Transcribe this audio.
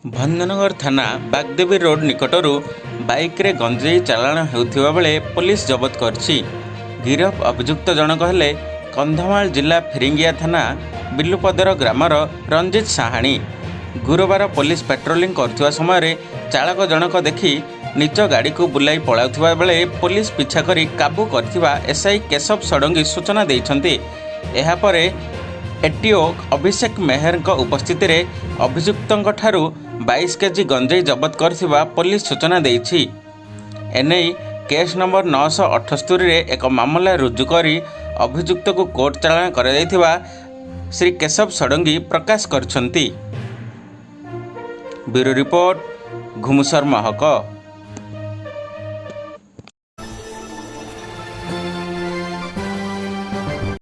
ଭଞ୍ଜନଗର ଥାନା ବାଗଦେବୀ ରୋଡ୍ ନିକଟରୁ ବାଇକ୍ରେ ଗଞ୍ଜେଇ ଚାଲାଣ ହେଉଥିବା ବେଳେ ପୋଲିସ ଜବତ କରିଛି। ଗିରଫ ଅଭିଯୁକ୍ତ ଜଣକ ହେଲେ କନ୍ଧମାଳ ଜିଲ୍ଲା ଫିରିଙ୍ଗିଆ ଥାନା ବିଲୁପଦର ଗ୍ରାମର ରଞ୍ଜିତ ସାହାଣୀ। ଗୁରୁବାର ପୋଲିସ ପାଟ୍ରୋଲିଂ କରୁଥିବା ସମୟରେ ଚାଳକ ଜଣକ ଦେଖି ନିଜ ଗାଡ଼ିକୁ ବୁଲାଇ ପଳାଉଥିବା ବେଳେ ପୋଲିସ ପିଛା କରି କାବୁ କରିଥିବା ଏସ୍ଆଇ କେଶବ ଷଡ଼ଙ୍ଗୀ ସୂଚନା ଦେଇଛନ୍ତି। ଏହାପରେ ଏଟିଓ ଅଭିଷେକ ମେହେରଙ୍କ ଉପସ୍ଥିତିରେ ଅଭିଯୁକ୍ତଙ୍କଠାରୁ 22 କେଜି ଗଞ୍ଜେଇ ଜବତ କରିଥିବା ପୋଲିସ ସୂଚନା ଦେଇଛି। ଏନେଇ କେସ୍ ନମ୍ବର 978ରେ ଏକ ମାମଲା ରୁଜୁ କରି ଅଭିଯୁକ୍ତକୁ କୋର୍ଟ ଚାଲାଣ କରାଯାଇଥିବା ଶ୍ରୀ କେଶବ ଷଡ଼ଙ୍ଗୀ ପ୍ରକାଶ କରିଛନ୍ତି। ବ୍ୟୁରୋ ରିପୋର୍ଟ ଘୁମୁସର ମହକ।